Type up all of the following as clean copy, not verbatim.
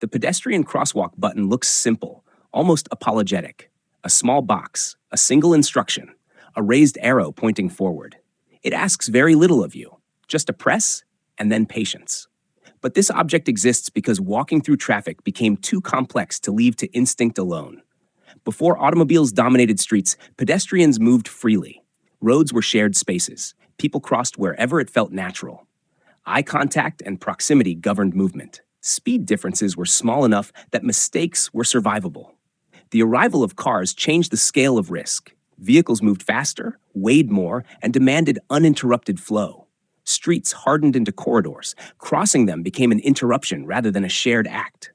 The pedestrian crosswalk button looks simple, almost apologetic. A small box, a single instruction, a raised arrow pointing forward. It asks very little of you, just a press and then patience. But this object exists because walking through traffic became too complex to leave to instinct alone. Before automobiles dominated streets, pedestrians moved freely. Roads were shared spaces. People crossed wherever it felt natural. Eye contact and proximity governed movement. Speed differences were small enough that mistakes were survivable. The arrival of cars changed the scale of risk. Vehicles moved faster, weighed more, and demanded uninterrupted flow. Streets hardened into corridors. Crossing them became an interruption rather than a shared act.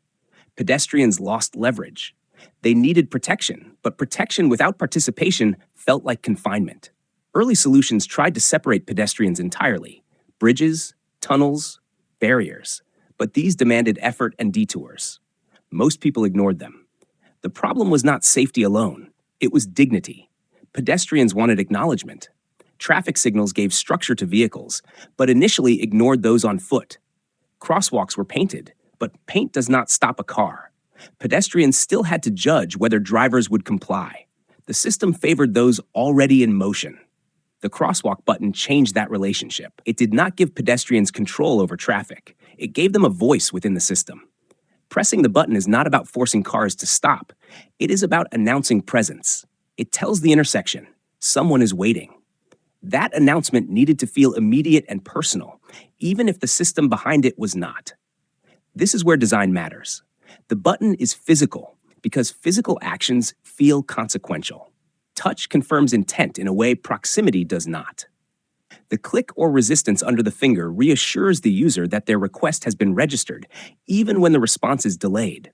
Pedestrians lost leverage. They needed protection, but protection without participation felt like confinement. Early solutions tried to separate pedestrians entirely. Bridges, tunnels, barriers. But these demanded effort and detours. Most people ignored them. The problem was not safety alone. It was dignity. Pedestrians wanted acknowledgement. Traffic signals gave structure to vehicles, but initially ignored those on foot. Crosswalks were painted, but paint does not stop a car. Pedestrians still had to judge whether drivers would comply. The system favored those already in motion. The crosswalk button changed that relationship. It did not give pedestrians control over traffic. It gave them a voice within the system. Pressing the button is not about forcing cars to stop. It is about announcing presence. It tells the intersection, someone is waiting. That announcement needed to feel immediate and personal, even if the system behind it was not. This is where design matters. The button is physical because physical actions feel consequential. Touch confirms intent in a way proximity does not. The click or resistance under the finger reassures the user that their request has been registered, even when the response is delayed.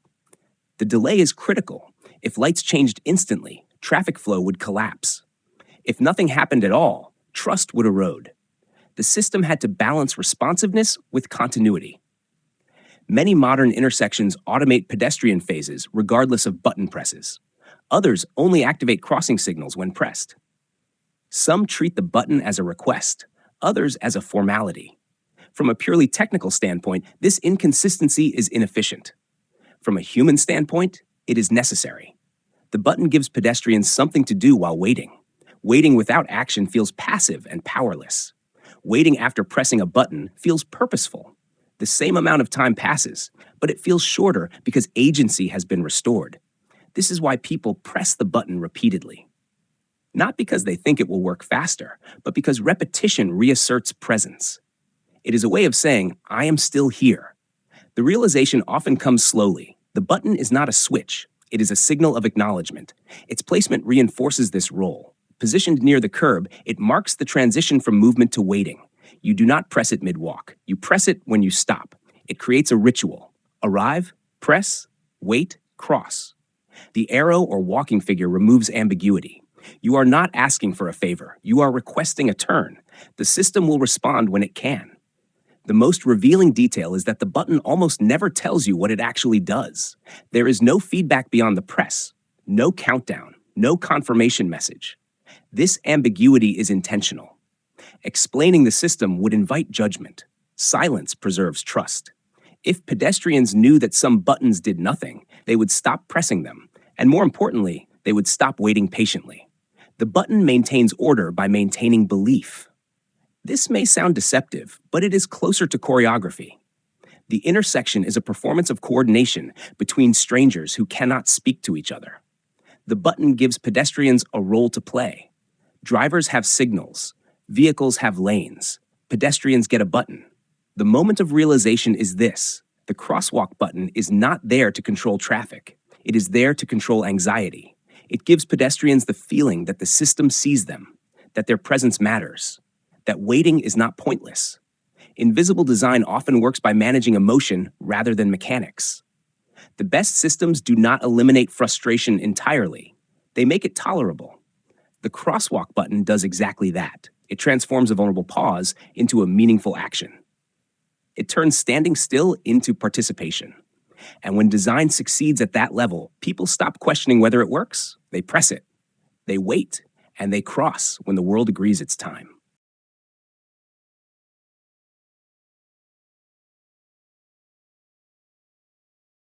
The delay is critical. If lights changed instantly, traffic flow would collapse. If nothing happened at all, trust would erode. The system had to balance responsiveness with continuity. Many modern intersections automate pedestrian phases regardless of button presses. Others only activate crossing signals when pressed. Some treat the button as a request, others as a formality. From a purely technical standpoint, this inconsistency is inefficient. From a human standpoint, it is necessary. The button gives pedestrians something to do while waiting. Waiting without action feels passive and powerless. Waiting after pressing a button feels purposeful. The same amount of time passes, but it feels shorter because agency has been restored. This is why people press the button repeatedly. Not because they think it will work faster, but because repetition reasserts presence. It is a way of saying, I am still here. The realization often comes slowly. The button is not a switch. It is a signal of acknowledgement. Its placement reinforces this role. Positioned near the curb, it marks the transition from movement to waiting. You do not press it mid-walk. You press it when you stop. It creates a ritual. Arrive, press, wait, cross. The arrow or walking figure removes ambiguity. You are not asking for a favor. You are requesting a turn. The system will respond when it can. The most revealing detail is that the button almost never tells you what it actually does. There is no feedback beyond the press, no countdown, no confirmation message. This ambiguity is intentional. Explaining the system would invite judgment. Silence preserves trust. If pedestrians knew that some buttons did nothing, they would stop pressing them, and more importantly, they would stop waiting patiently. The button maintains order by maintaining belief. This may sound deceptive, but it is closer to choreography. The intersection is a performance of coordination between strangers who cannot speak to each other. The button gives pedestrians a role to play. Drivers have signals. Vehicles have lanes. Pedestrians get a button. The moment of realization is this. The crosswalk button is not there to control traffic. It is there to control anxiety. It gives pedestrians the feeling that the system sees them, that their presence matters, that waiting is not pointless. Invisible design often works by managing emotion rather than mechanics. The best systems do not eliminate frustration entirely. They make it tolerable. The crosswalk button does exactly that. It transforms a vulnerable pause into a meaningful action. It turns standing still into participation. And when design succeeds at that level, people stop questioning whether it works. They press it, they wait, and they cross when the world agrees it's time.